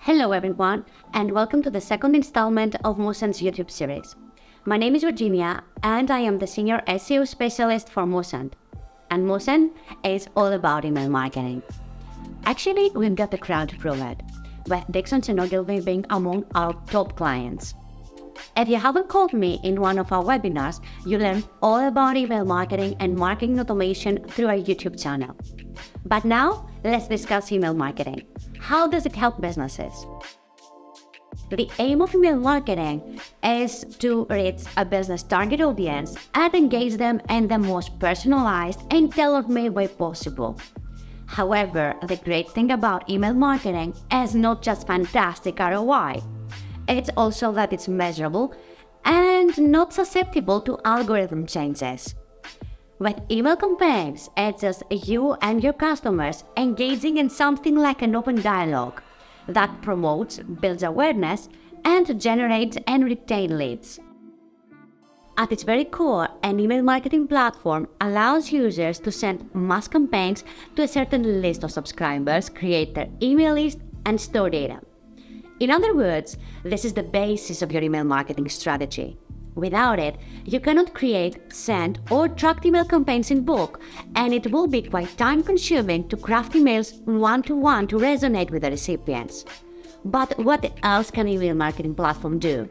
Hello everyone, and welcome to the second installment of Moosend's YouTube series. My name is Virginia, and I am the Senior SEO Specialist for Moosend. And Moosend is all about email marketing. Actually, we've got the crowd to prove it, with Dixon and Ogilvy being among our top clients. If you haven't called me in one of our webinars, you learn all about email marketing and marketing automation through our YouTube channel. But now, let's discuss email marketing. How does it help businesses? The aim of email marketing is to reach a business target audience and engage them in the most personalized and tailor-made way possible. However, the great thing about email marketing is not just fantastic ROI. It's also that it's measurable and not susceptible to algorithm changes. With email campaigns, it's just you and your customers engaging in something like an open dialogue that promotes, builds awareness, and generates and retains leads. At its very core, an email marketing platform allows users to send mass campaigns to a certain list of subscribers, create their email list, and store data. In other words, this is the basis of your email marketing strategy. Without it, you cannot create, send, or track email campaigns in bulk, and it will be quite time-consuming to craft emails one-to-one to resonate with the recipients. But what else can an email marketing platform do?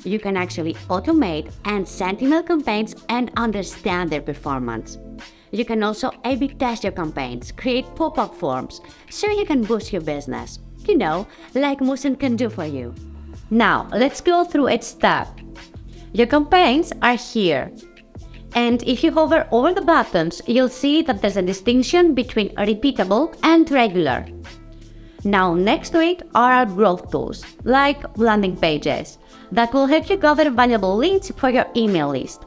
You can actually automate and send email campaigns and understand their performance. You can also A/B test your campaigns, create pop-up forms, so you can boost your business. You know, like Moosend can do for you. Now, let's go through each step. Your campaigns are here. And if you hover over the buttons, you'll see that there's a distinction between repeatable and regular. Now, next to it are our growth tools, like landing pages, that will help you gather valuable leads for your email list.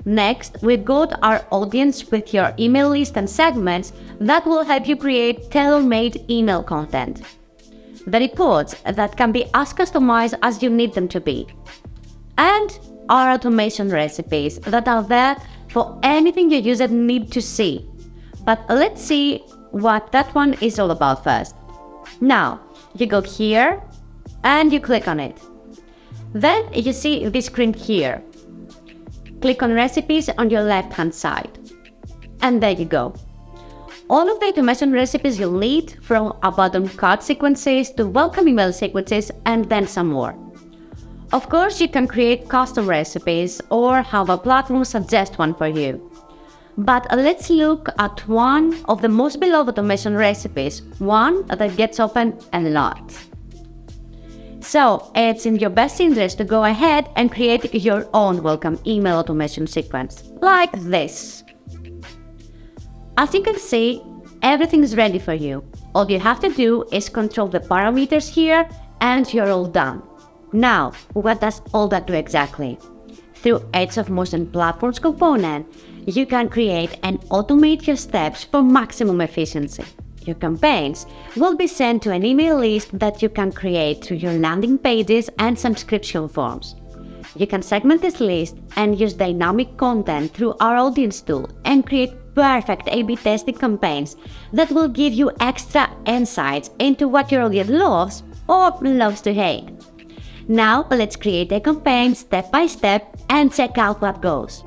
Next, we've got our audience with your email list and segments that will help you create tailor-made email content. The reports that can be as customized as you need them to be. And our automation recipes that are there for anything your users need to see. But let's see what that one is all about first. Now, you go here and you click on it. Then you see this screen here. Click on recipes on your left-hand side. And there you go. All of the automation recipes you'll need, from abandoned cart sequences to welcome email sequences, and then some more. Of course, you can create custom recipes or have a platform suggest one for you. But let's look at one of the most beloved automation recipes, one that gets opened a lot. So, it's in your best interest to go ahead and create your own welcome email automation sequence, like this. As you can see, everything is ready for you. All you have to do is control the parameters here and you're all done. Now, what does all that do exactly? Through each of Moosend platform's component, you can create and automate your steps for maximum efficiency. Your campaigns will be sent to an email list that you can create through your landing pages and subscription forms. You can segment this list and use dynamic content through our audience tool and create perfect A/B testing campaigns that will give you extra insights into what your audience loves or loves to hate. Now, let's create a campaign step by step and check out what goes.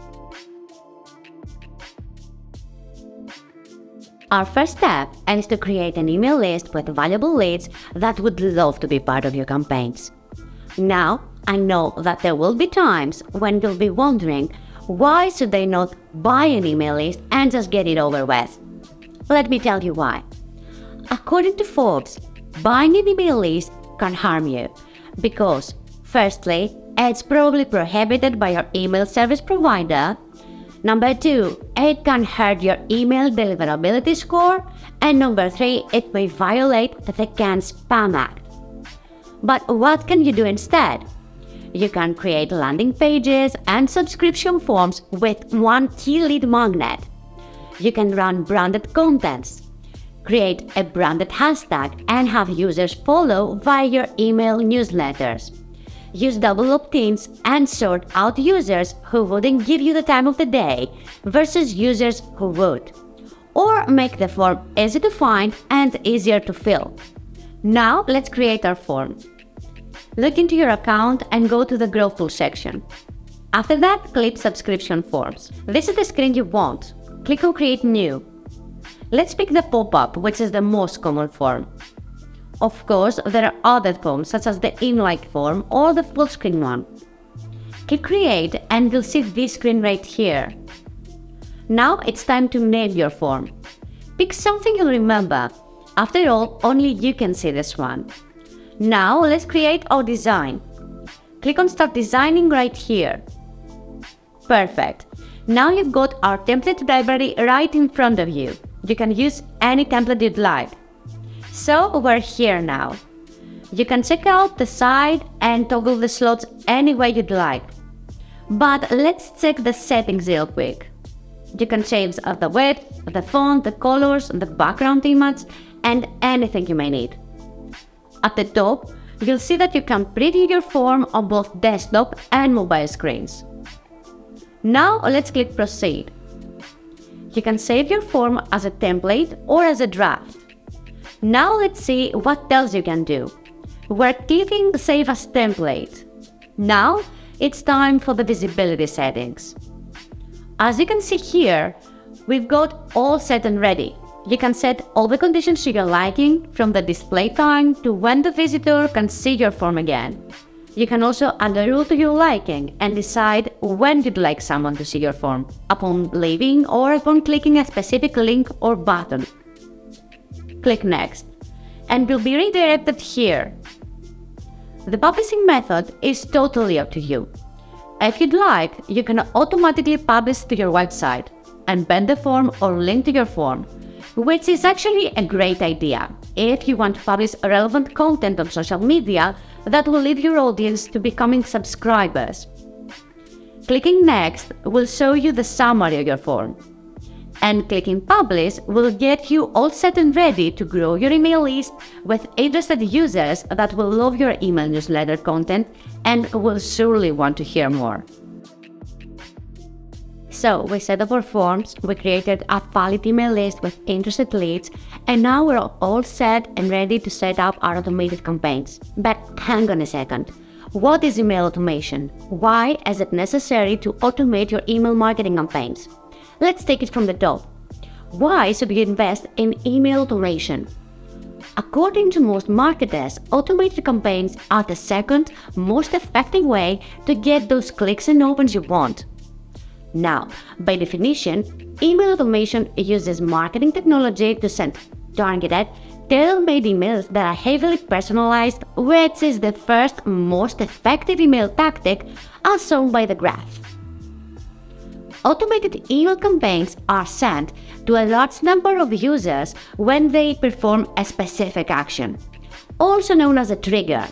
Our first step is to create an email list with valuable leads that would love to be part of your campaigns. Now, I know that there will be times when you'll be wondering, why should they not buy an email list and just get it over with? Let me tell you why. According to Forbes, buying an email list can harm you because, firstly, it's probably prohibited by your email service provider. Number 2, it can hurt your email deliverability score. And number 3, it may violate the Can Spam Act. But what can you do instead? You can create landing pages and subscription forms with one key lead magnet. You can run branded contents, create a branded hashtag, and have users follow via your email newsletters. Use double opt-ins and sort out users who wouldn't give you the time of the day versus users who would. Or make the form easy to find and easier to fill. Now let's create our form. Look into your account and go to the Grow Tool section. After that, click Subscription Forms. This is the screen you want. Click on Create New. Let's pick the pop-up, which is the most common form. Of course, there are other forms such as the in-like form or the full screen one. Click Create and you'll see this screen right here. Now it's time to name your form. Pick something you'll remember. After all, only you can see this one. Now let's create our design. Click on Start Designing right here. Perfect. Now you've got our template library right in front of you. You can use any template you'd like. So we're here now. You can check out the side and toggle the slots any way you'd like. But let's check the settings real quick. You can change the width, the font, the colors, the background image, and anything you may need. At the top, you'll see that you can preview your form on both desktop and mobile screens. Now let's click Proceed. You can save your form as a template or as a draft. Now let's see what else you can do. We're clicking Save as Template. Now it's time for the visibility settings. As you can see here, we've got all set and ready. You can set all the conditions to your liking, from the display time to when the visitor can see your form again. You can also add a rule to your liking and decide when you'd like someone to see your form, upon leaving or upon clicking a specific link or button. Click Next, and you'll be redirected here. The publishing method is totally up to you. If you'd like, you can automatically publish to your website, embed the form or link to your form, which is actually a great idea if you want to publish relevant content on social media that will lead your audience to becoming subscribers. Clicking Next will show you the summary of your form, and clicking Publish will get you all set and ready to grow your email list with interested users that will love your email newsletter content and will surely want to hear more. So we set up our forms, we created a valid email list with interested leads, and now we're all set and ready to set up our automated campaigns. But hang on a second. What is email automation? Why is it necessary to automate your email marketing campaigns? Let's take it from the top. Why should you invest in email automation? According to most marketers, automated campaigns are the second most effective way to get those clicks and opens you want. Now, by definition, email automation uses marketing technology to send targeted, tailor-made emails that are heavily personalized, which is the first most effective email tactic as shown by the graph. Automated email campaigns are sent to a large number of users when they perform a specific action, also known as a trigger,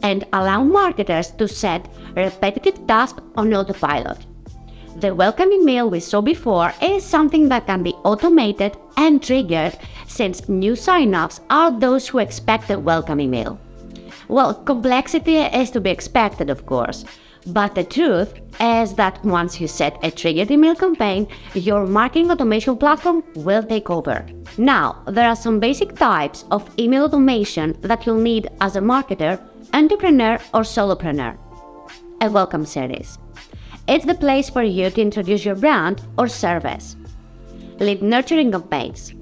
and allow marketers to set repetitive tasks on autopilot. The welcome email we saw before is something that can be automated and triggered, since new signups are those who expect a welcome email. Well, complexity is to be expected, of course, but the truth is that once you set a triggered email campaign, your marketing automation platform will take over. Now, there are some basic types of email automation that you'll need as a marketer, entrepreneur, or solopreneur. A welcome series. It's the place for you to introduce your brand or service. Lead nurturing campaigns.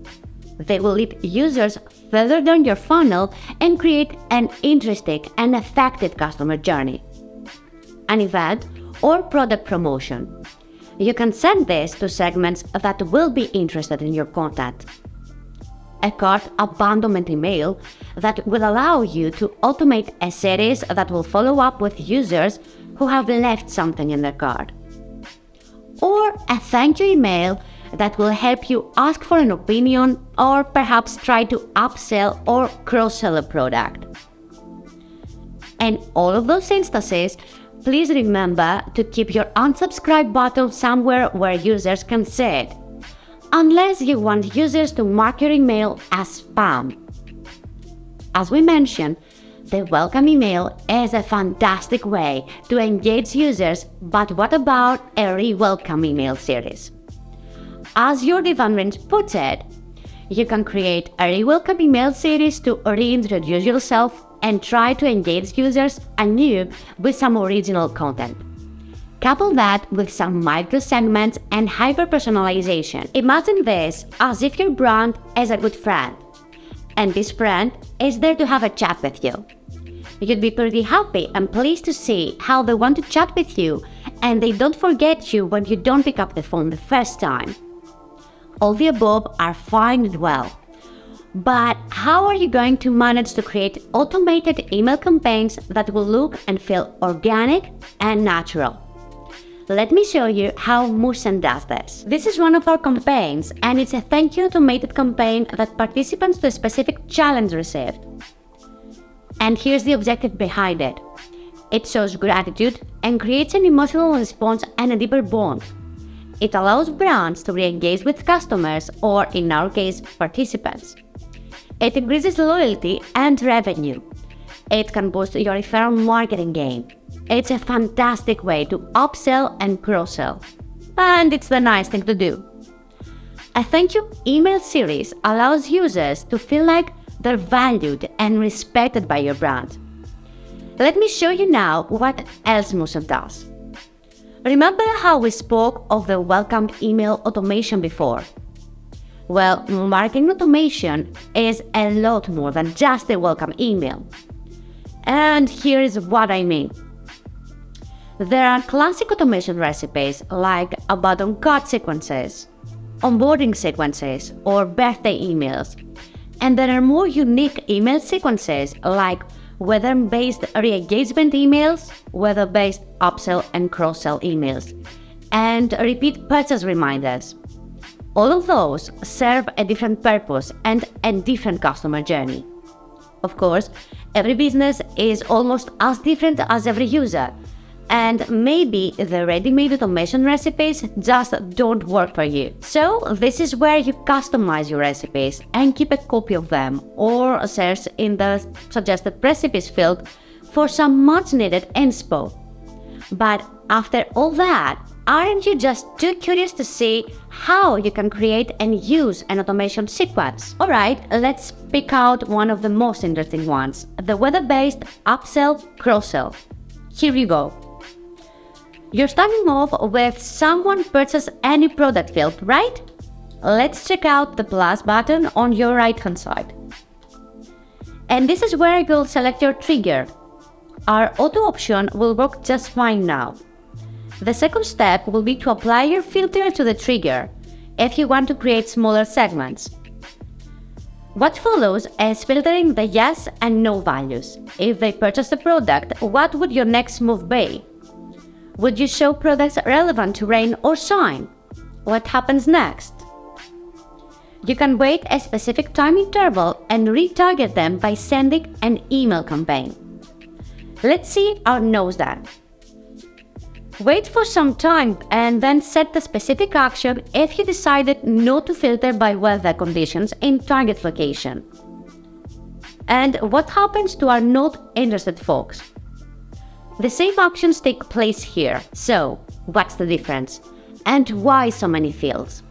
They will lead users further down your funnel and create an interesting and effective customer journey. An event or product promotion. You can send this to segments that will be interested in your content. A cart abandonment email that will allow you to automate a series that will follow up with users who have left something in their cart. Or a thank you email that will help you ask for an opinion or perhaps try to upsell or cross-sell a product. In all of those instances, please remember to keep your unsubscribe button somewhere where users can see it, unless you want users to mark your email as spam. As we mentioned, the welcome email is a fantastic way to engage users, but what about a re-welcome email series? As your Divan Range puts it, You can create a welcome email series to reintroduce yourself and try to engage users anew with some original content. Couple that with some micro-segments and hyper-personalization. Imagine this as if your brand is a good friend, and this friend is there to have a chat with you. You'd be pretty happy and pleased to see how they want to chat with you, and they don't forget you when you don't pick up the phone the first time. All the above are fine and well. But how are you going to manage to create automated email campaigns that will look and feel organic and natural? Let me show you how Moosend does this. This is one of our campaigns, and it's a thank you automated campaign that participants to a specific challenge received. And here's the objective behind it. It shows gratitude and creates an emotional response and a deeper bond. It allows brands to re-engage with customers, or in our case, participants. It increases loyalty and revenue. It can boost your referral marketing game. It's a fantastic way to upsell and cross-sell. And it's the nice thing to do. A thank you email series allows users to feel like they're valued and respected by your brand. Let me show you now what else Moosend does. Remember how we spoke of the welcome email automation before? Well, marketing automation is a lot more than just a welcome email. And here is what I mean. There are classic automation recipes like abandon cart sequences, onboarding sequences, or birthday emails. And there are more unique email sequences like weather-based re-engagement emails, weather-based upsell and cross-sell emails, and repeat purchase reminders. All of those serve a different purpose and a different customer journey. Of course, every business is almost as different as every user, and maybe the ready-made automation recipes just don't work for you. So this is where you customize your recipes and keep a copy of them, or search in the suggested recipes field for some much-needed inspo. But after all that, aren't you just too curious to see how you can create and use an automation sequence? Alright, let's pick out one of the most interesting ones, the weather-based upsell cross-sell. Here you go. You're starting off with someone purchase any product field, right? Let's check out the plus button on your right-hand side. And this is where you'll select your trigger. Our auto option will work just fine now. The second step will be to apply your filter to the trigger if you want to create smaller segments. What follows is filtering the yes and no values. If they purchase the product, what would your next move be? Would you show products relevant to rain or shine? What happens next? You can wait a specific time interval and retarget them by sending an email campaign. Let's see our no's then. Wait for some time and then set the specific action if you decided not to filter by weather conditions in target location. And what happens to our not interested folks? The same actions take place here, so what's the difference? And why so many fields?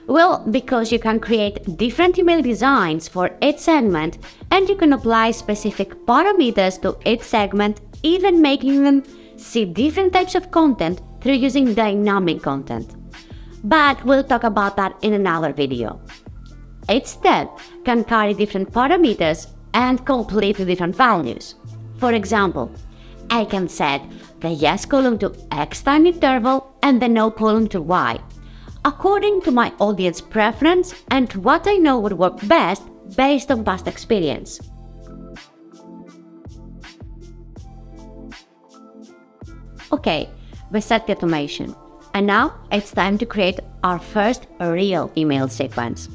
Well, because you can create different email designs for each segment, and you can apply specific parameters to each segment, even making them see different types of content through using dynamic content. But we'll talk about that in another video. Each step can carry different parameters and completely different values. For example, I can set the yes column to X time interval and the no column to Y, according to my audience preference and what I know would work best based on past experience. Okay, we set the automation, and now it's time to create our first real email sequence.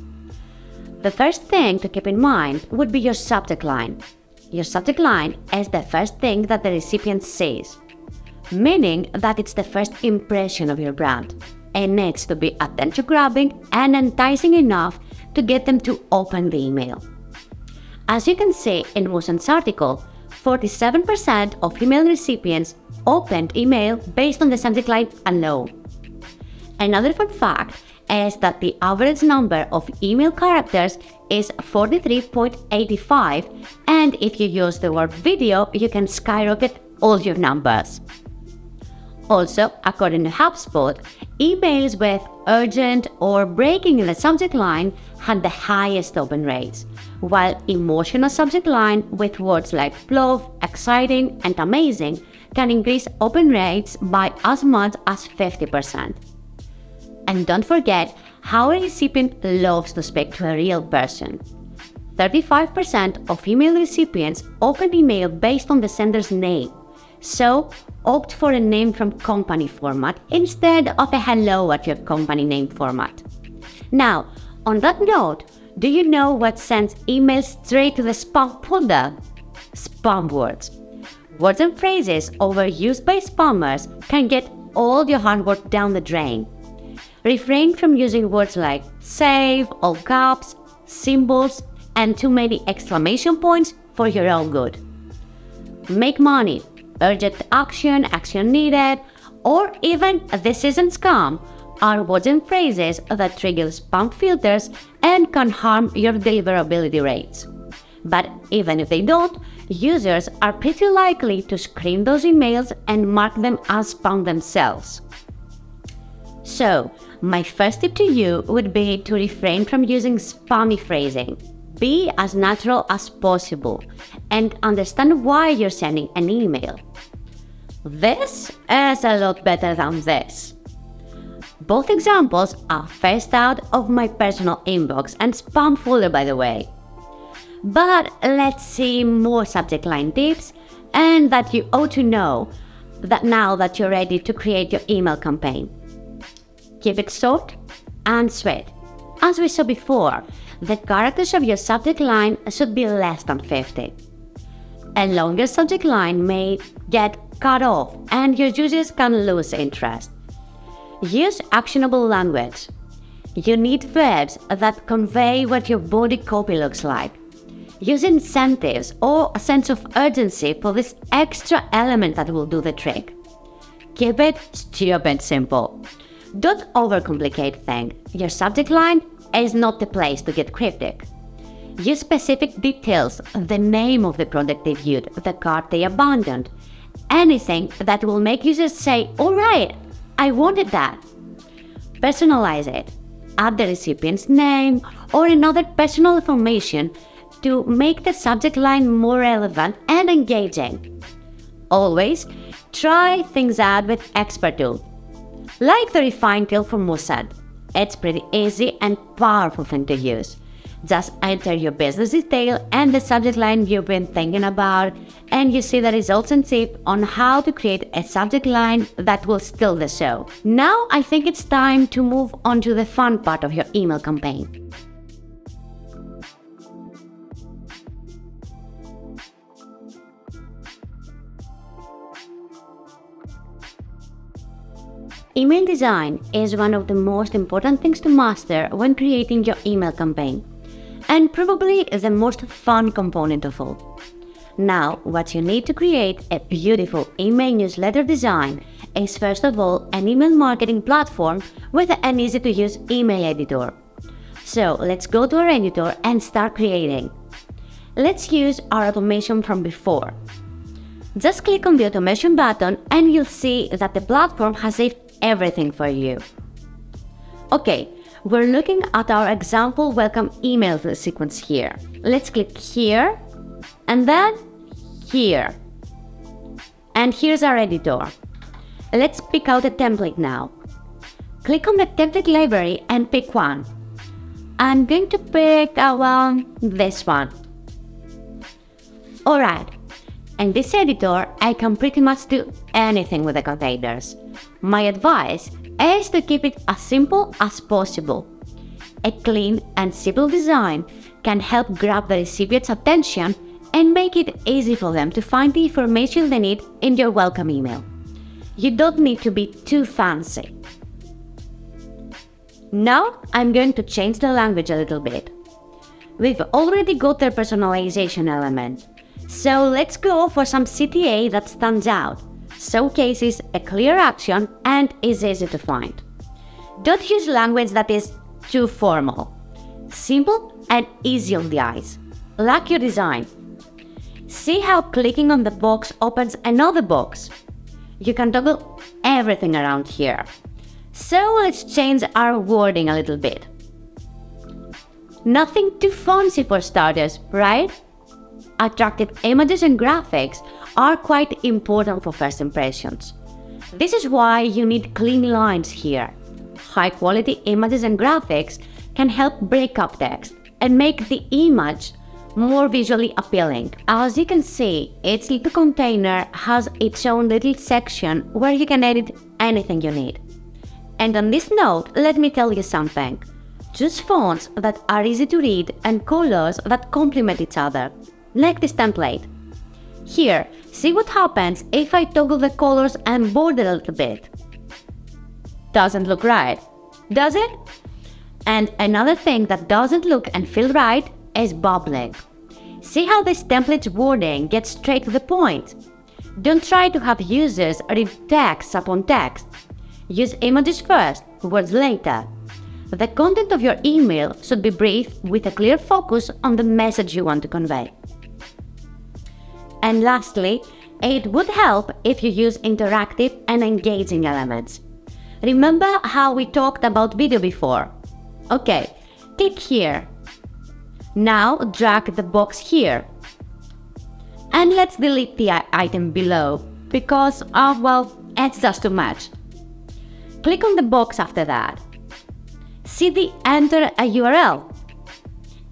The first thing to keep in mind would be your subject line. Your subject line is the first thing that the recipient sees, meaning that it's the first impression of your brand. It needs to be attention-grabbing and enticing enough to get them to open the email. As you can see in Moosend's article, 47% of email recipients opened email based on the subject line alone. Another fun fact is that the average number of email characters is 43.85, and if you use the word video, you can skyrocket all your numbers. Also, according to HubSpot, emails with urgent or breaking in the subject line had the highest open rates, while emotional subject line with words like love, exciting, and amazing can increase open rates by as much as 50%. And don't forget how a recipient loves to speak to a real person. 35% of email recipients open email based on the sender's name, so opt for a name from company format instead of a hello at your company name format. Now, on that note, do you know what sends emails straight to the spam folder? Spam words. Words and phrases overused by spammers can get all your hard work down the drain. Refrain from using words like save, all caps, symbols, and too many exclamation points for your own good. Make money, urgent action, action needed, or even this isn't scam are words and phrases that trigger spam filters and can harm your deliverability rates. But even if they don't, users are pretty likely to screen those emails and mark them as spam themselves. So, my first tip to you would be to refrain from using spammy phrasing. Be as natural as possible and understand why you're sending an email. This is a lot better than this. Both examples are phased out of my personal inbox and spam folder, by the way. But let's see more subject line tips and that you ought to know that now that you're ready to create your email campaign. Keep it short and sweet. As we saw before, the characters of your subject line should be less than 50. A longer subject line may get cut off and your users can lose interest. Use actionable language. You need verbs that convey what your body copy looks like. Use incentives or a sense of urgency for this extra element that will do the trick. Keep it stupid simple. Don't overcomplicate things. Your subject line is not the place to get cryptic. Use specific details, the name of the product they viewed, the cart they abandoned, anything that will make users say, "Alright, I wanted that." Personalize it. Add the recipient's name or another personal information to make the subject line more relevant and engaging. Always try things out with expert tools. Like the refine tool for Moosend. It's pretty easy and powerful thing to use. Just enter your business detail and the subject line you've been thinking about, and you see the results and tips on how to create a subject line that will steal the show. Now I think it's time to move on to the fun part of your email campaign. Email design is one of the most important things to master when creating your email campaign, and probably is the most fun component of all. Now, what you need to create a beautiful email newsletter design is first of all an email marketing platform with an easy-to-use email editor. So let's go to our editor and start creating. Let's use our automation from before. Just click on the automation button and you'll see that the platform has saved everything for you. Okay, we're looking at our example welcome email sequence here. Let's click here and then here. And here's our editor. Let's pick out a template now. Click on the template library and pick one. I'm going to pick this one. Alright. In this editor, I can pretty much do anything with the containers. My advice is to keep it as simple as possible. A clean and simple design can help grab the recipient's attention and make it easy for them to find the information they need in your welcome email. You don't need to be too fancy. Now I'm going to change the language a little bit. We've already got the personalization element. So let's go for some CTA that stands out, showcases a clear action and is easy to find. Don't use language that is too formal. Simple and easy on the eyes. Like your design. See how clicking on the box opens another box? You can toggle everything around here. So let's change our wording a little bit. Nothing too fancy for starters, right? Attractive images and graphics are quite important for first impressions. This is why you need clean lines here. High quality images and graphics can help break up text and make the image more visually appealing. As you can see, each little container has its own little section where you can edit anything you need. And on this note, let me tell you something. Choose fonts that are easy to read and colors that complement each other, like this template. Here, see what happens if I toggle the colors and border a little bit. Doesn't look right, does it? And another thing that doesn't look and feel right is bubbling. See how this template's wording gets straight to the point? Don't try to have users read text upon text. Use images first, words later. The content of your email should be brief with a clear focus on the message you want to convey. And lastly, it would help if you use interactive and engaging elements. Remember how we talked about video before? Okay, click here. Now drag the box here. And let's delete the item below because, well, it's just too much. Click on the box after that. See the enter a URL.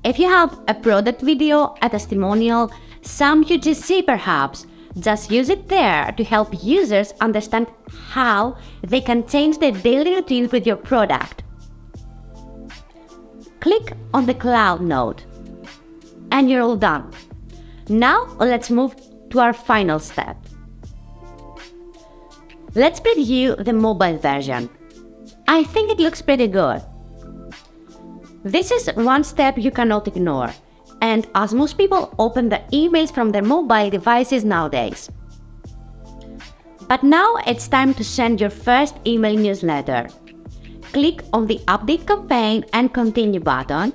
If you have a product video, a testimonial, some UGC perhaps, just use it there to help users understand how they can change their daily routine with your product. Click on the cloud node. And you're all done. Now let's move to our final step. Let's preview the mobile version. I think it looks pretty good. This is one step you cannot ignore, and as most people open their emails from their mobile devices nowadays. But now it's time to send your first email newsletter. Click on the Update Campaign and Continue button,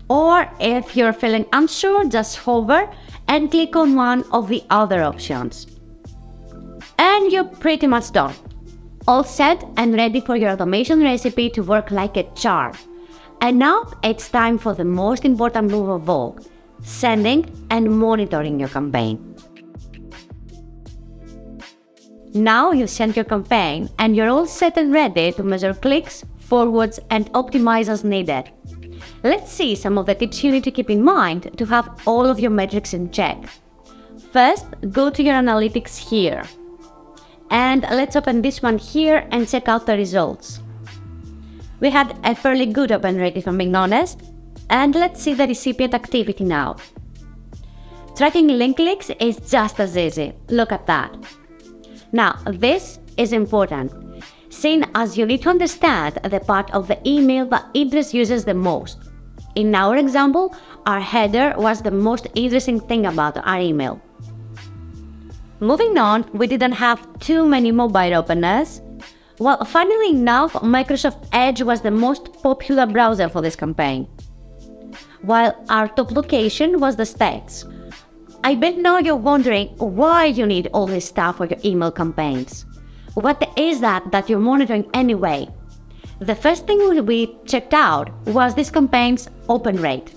or if you're feeling unsure, just hover and click on one of the other options. And you're pretty much done. All set and ready for your automation recipe to work like a charm. And now it's time for the most important move of all, sending and monitoring your campaign. Now you've sent your campaign and you're all set and ready to measure clicks, forwards and optimize as needed. Let's see some of the tips you need to keep in mind to have all of your metrics in check. First, go to your analytics here. And let's open this one here and check out the results. We had a fairly good open rate if I'm being honest. And let's see the recipient activity now. Tracking link clicks is just as easy. Look at that. Now, this is important, seeing as you need to understand the part of the email that interests users the most. In our example, our header was the most interesting thing about our email. Moving on, we didn't have too many mobile openers. Well, funnily enough, Microsoft Edge was the most popular browser for this campaign, while our top location was the States. I bet now you're wondering why you need all this stuff for your email campaigns. What is that you're monitoring anyway? The first thing we checked out was this campaign's open rate.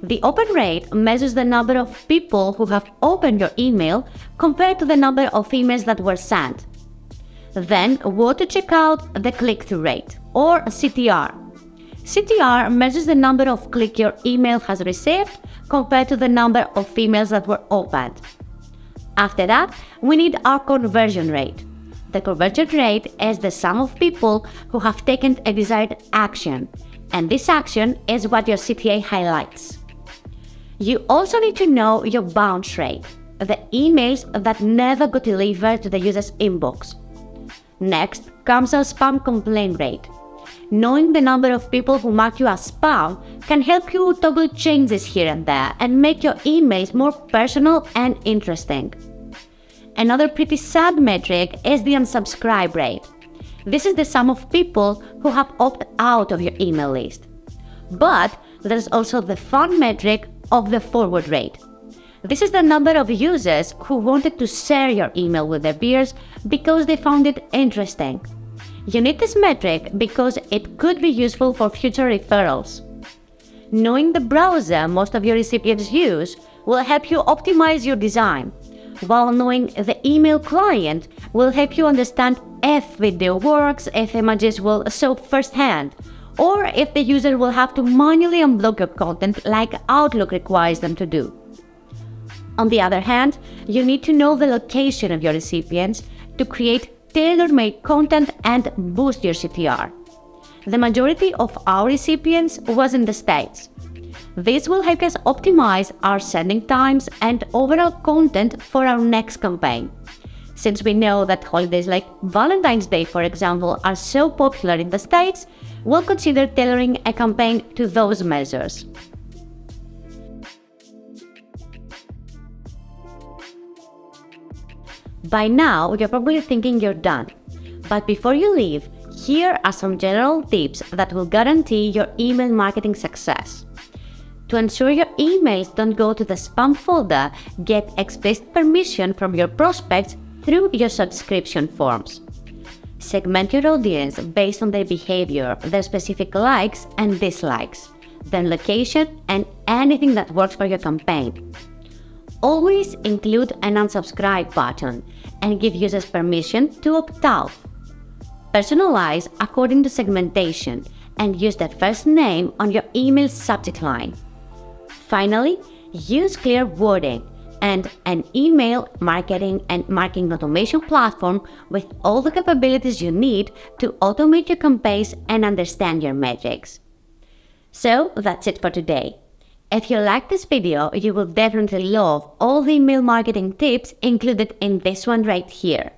The open rate measures the number of people who have opened your email compared to the number of emails that were sent. Then, what to check out? The click-through rate, or CTR. CTR measures the number of clicks your email has received compared to the number of emails that were opened. After that, we need our conversion rate. The conversion rate is the sum of people who have taken a desired action, and this action is what your CTA highlights. You also need to know your bounce rate, the emails that never got delivered to the user's inbox. Next comes our spam complaint rate. Knowing the number of people who mark you as spam can help you toggle changes here and there and make your emails more personal and interesting. Another pretty sad metric is the unsubscribe rate. This is the sum of people who have opted out of your email list. But there's also the fun metric of the forward rate. This is the number of users who wanted to share your email with their peers because they found it interesting. You need this metric because it could be useful for future referrals. Knowing the browser most of your recipients use will help you optimize your design, while knowing the email client will help you understand if video works, if images will show firsthand, or if the user will have to manually unblock your content like Outlook requires them to do. On the other hand, you need to know the location of your recipients to create tailor-made content and boost your CTR. The majority of our recipients was in the States. This will help us optimize our sending times and overall content for our next campaign. Since we know that holidays like Valentine's Day, for example, are so popular in the States, we'll consider tailoring a campaign to those measures. By now, you're probably thinking you're done. But before you leave, here are some general tips that will guarantee your email marketing success. To ensure your emails don't go to the spam folder, get explicit permission from your prospects through your subscription forms. Segment your audience based on their behavior, their specific likes and dislikes, their location, and anything that works for your campaign. Always include an unsubscribe button and give users permission to opt out. Personalize according to segmentation and use their first name on your email subject line. Finally, use clear wording and an email marketing and marketing automation platform with all the capabilities you need to automate your campaigns and understand your metrics. So that's it for today. If you like this video, you will definitely love all the email marketing tips included in this one right here.